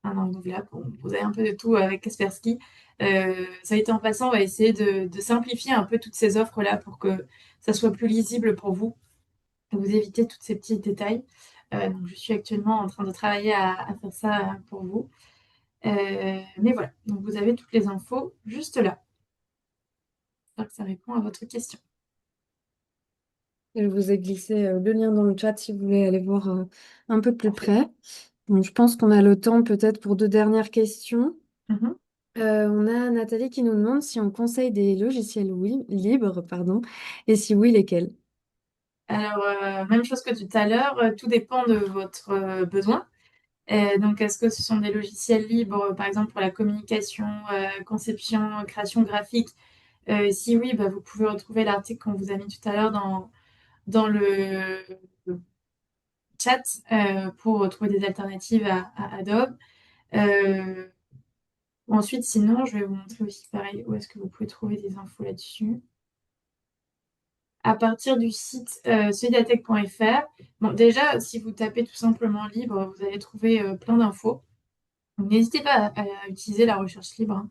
un an renouvelable. Bon, vous avez un peu de tout avec Kaspersky. Ça a été en passant, on va essayer de simplifier un peu toutes ces offres-là pour que ça soit plus lisible pour vous et vous éviter tous ces petits détails. Donc, je suis actuellement en train de travailler à faire ça pour vous. Mais voilà, donc vous avez toutes les infos juste là. J'espère que ça répond à votre question. Je vous ai glissé le lien dans le chat si vous voulez aller voir un peu plus Parfait. près. Donc, je pense qu'on a le temps peut-être pour deux dernières questions. Mhm. On a Nathalie qui nous demande si on conseille des logiciels libres, pardon, et si oui, lesquels. Alors, même chose que tout à l'heure, tout dépend de votre besoin. Donc, est-ce que ce sont des logiciels libres, par exemple pour la communication, conception, création graphique? Si oui, bah, vous pouvez retrouver l'article qu'on vous a mis tout à l'heure dans le chat pour trouver des alternatives à Adobe. Euh, Ensuite, sinon, je vais vous montrer aussi pareil où est-ce que vous pouvez trouver des infos là-dessus. À partir du site solidatech.fr. Bon, déjà, si vous tapez tout simplement libre, vous allez trouver plein d'infos. Donc, n'hésitez pas à utiliser la recherche libre,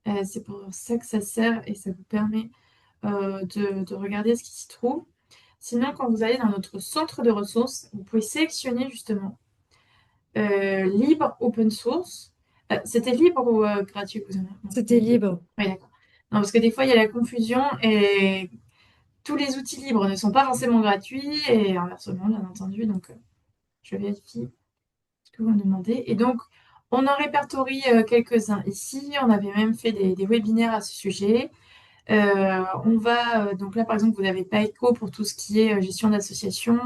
hein. C'est pour ça que ça sert et ça vous permet de regarder ce qui s'y trouve. Sinon, quand vous allez dans notre centre de ressources, vous pouvez sélectionner justement libre open source. C'était libre ou gratuit que vous avez C'était mentionné? libre. Oui, d'accord. Non, parce que des fois, il y a la confusion et tous les outils libres ne sont pas forcément gratuits et inversement, bien entendu. Donc, Je vérifie ce que vous me demandez. Et donc, on en répertorie quelques-uns ici. On avait même fait des webinaires à ce sujet. Donc là, par exemple, vous n'avez pas écho pour tout ce qui est gestion d'association.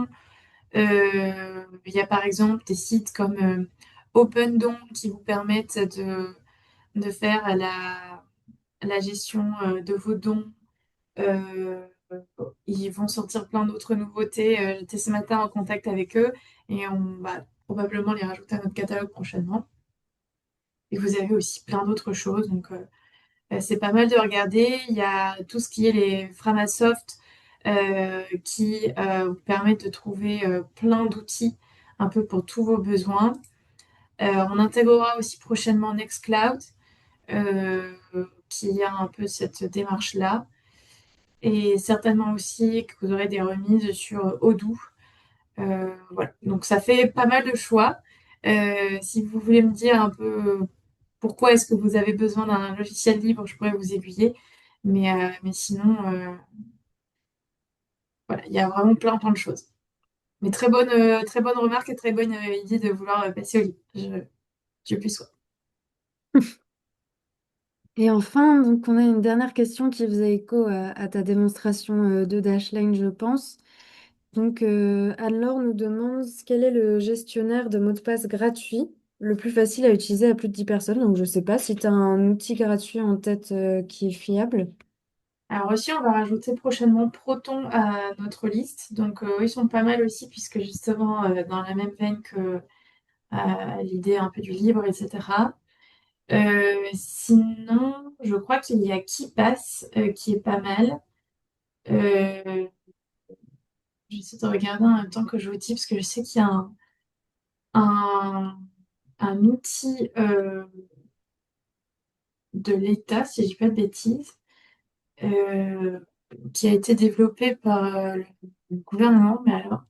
Il y a par exemple des sites comme OpenDon qui vous permettent de faire la gestion de vos dons. Euh, Ils vont sortir plein d'autres nouveautés. J'étais ce matin en contact avec eux et on va probablement les rajouter à notre catalogue prochainement. Et vous avez aussi plein d'autres choses. Donc, c'est pas mal de regarder. Il y a tout ce qui est les Framasoft qui vous permettent de trouver plein d'outils un peu pour tous vos besoins. On intégrera aussi prochainement Nextcloud euh, qui a un peu cette démarche-là. Et certainement aussi que vous aurez des remises sur Odoo. Voilà. Donc ça fait pas mal de choix. Si vous voulez me dire un peu pourquoi est-ce que vous avez besoin d'un logiciel libre, je pourrais vous aiguiller. Mais sinon, voilà, il y a vraiment plein de choses. Mais très bonne remarque et très bonne idée de vouloir passer au libre. Je plus sois. Et enfin, donc, on a une dernière question qui faisait écho à ta démonstration de Dashlane, je pense. Donc, Anne-Laure nous demande quel est le gestionnaire de mots de passe gratuit le plus facile à utiliser à plus de 10 personnes. Donc, je ne sais pas si tu as un outil gratuit en tête qui est fiable. Alors aussi, on va rajouter prochainement Proton à notre liste. Donc, ils sont pas mal aussi, puisque justement, dans la même veine que l'idée un peu du libre, etc. Sinon, je crois qu'il y a KeePass qui est pas mal. Euh, J'essaie de regarder en même temps que je vous dis, parce que je sais qu'il y a un, un outil de l'État, si je dis pas de bêtises, euh, qui a été développé par le gouvernement. Mais alors,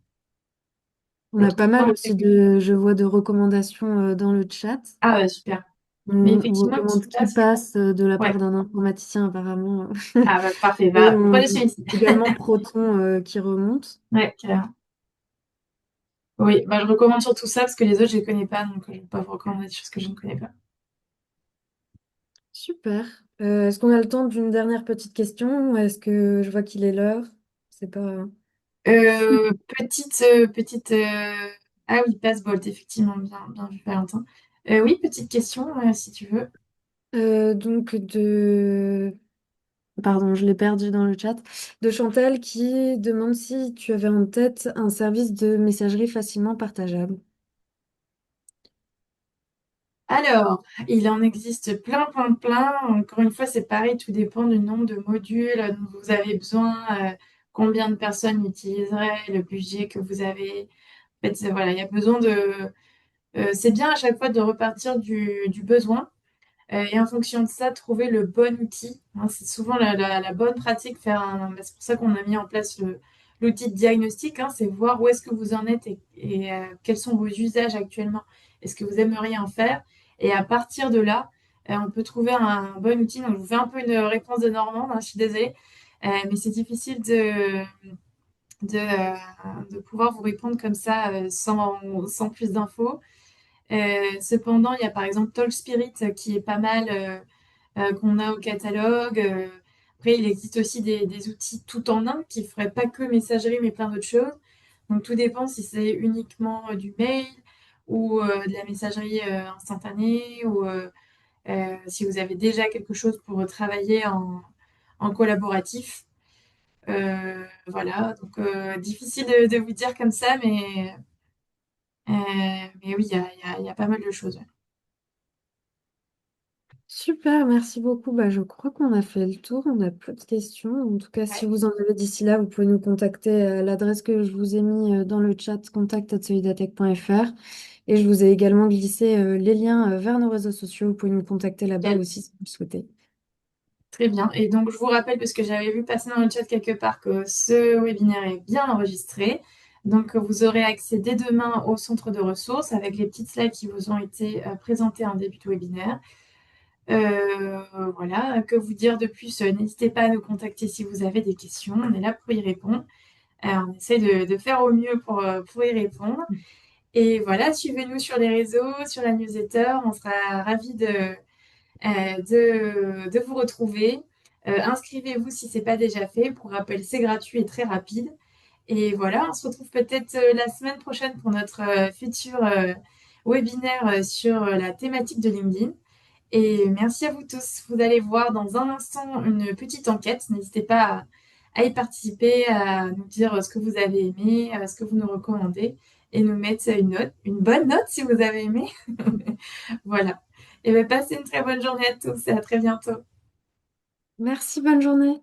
On a faudrait pas mal voir aussi de, je vois, de recommandations dans le chat. Ah, super. Mais On effectivement, recommande qui KeePass, passe de la part ouais. d'un informaticien apparemment. Ah, bah, parfait. Et Bah, prenez celui-ci. également Proton qui remonte. Ouais, carrément. Oui, bah, je recommande surtout ça parce que les autres, je les connais pas, donc je ne vais pas vous recommander des choses que je ne connais pas. Super. Est-ce qu'on a le temps d'une dernière petite question? Ou est-ce que je vois qu'il est l'heure? C'est pas. Petite. Ah oui, Passbolt, effectivement, bien vu, Valentin. Oui, petite question, si tu veux. Donc de. Pardon, je l'ai perdu dans le chat. De Chantal qui demande si tu avais en tête un service de messagerie facilement partageable. Alors, il en existe plein. Encore une fois, c'est pareil, tout dépend du nombre de modules dont vous avez besoin, combien de personnes l'utiliseraient, le budget que vous avez. En fait, voilà, il y a besoin de. C'est bien à chaque fois de repartir du besoin. Et en fonction de ça, trouver le bon outil. Hein, c'est souvent la bonne pratique. Bah, c'est pour ça qu'on a mis en place l'outil de diagnostic. Hein, c'est voir où est-ce que vous en êtes et quels sont vos usages actuellement. Est-ce que vous aimeriez en faire? Et à partir de là, on peut trouver un bon outil. Donc, je vous fais un peu une réponse de Normande, hein, je suis désolée. Mais c'est difficile de pouvoir vous répondre comme ça sans plus d'infos. Cependant, il y a par exemple Talk Spirit qui est pas mal, qu'on a au catalogue. Après, il existe aussi des outils tout en un qui ne feraient pas que messagerie, mais plein d'autres choses. Donc, tout dépend si c'est uniquement du mail ou de la messagerie instantanée ou si vous avez déjà quelque chose pour travailler en collaboratif. Voilà, donc difficile de vous dire comme ça, mais oui, il y a pas mal de choses. Ouais. Super, merci beaucoup. Bah, je crois qu'on a fait le tour. On n'a plus de questions. En tout cas, si Ouais, vous en avez d'ici là, vous pouvez nous contacter à l'adresse que je vous ai mis dans le chat contact@solidatech.fr. Et je vous ai également glissé les liens vers nos réseaux sociaux. Vous pouvez nous contacter là-bas nickel. aussi si vous le souhaitez. Très bien. Et donc, je vous rappelle, parce que j'avais vu passer dans le chat quelque part, que ce webinaire est bien enregistré. Donc, vous aurez accès dès demain au centre de ressources avec les petites slides qui vous ont été présentées en début de webinaire. Voilà, que vous dire de plus? N'hésitez pas à nous contacter si vous avez des questions. On est là pour y répondre. On essaie de faire au mieux pour y répondre. Et voilà, suivez-nous sur les réseaux, sur la newsletter. On sera ravis de vous retrouver. Inscrivez-vous si ce n'est pas déjà fait. Pour rappel, c'est gratuit et très rapide. Et voilà, on se retrouve peut-être la semaine prochaine pour notre futur webinaire sur la thématique de LinkedIn. Et merci à vous tous. Vous allez voir dans un instant une petite enquête. N'hésitez pas à y participer, à nous dire ce que vous avez aimé, ce que vous nous recommandez et nous mettre une note, une bonne note si vous avez aimé. Voilà. Et bien, passez une très bonne journée à tous et à très bientôt. Merci, bonne journée.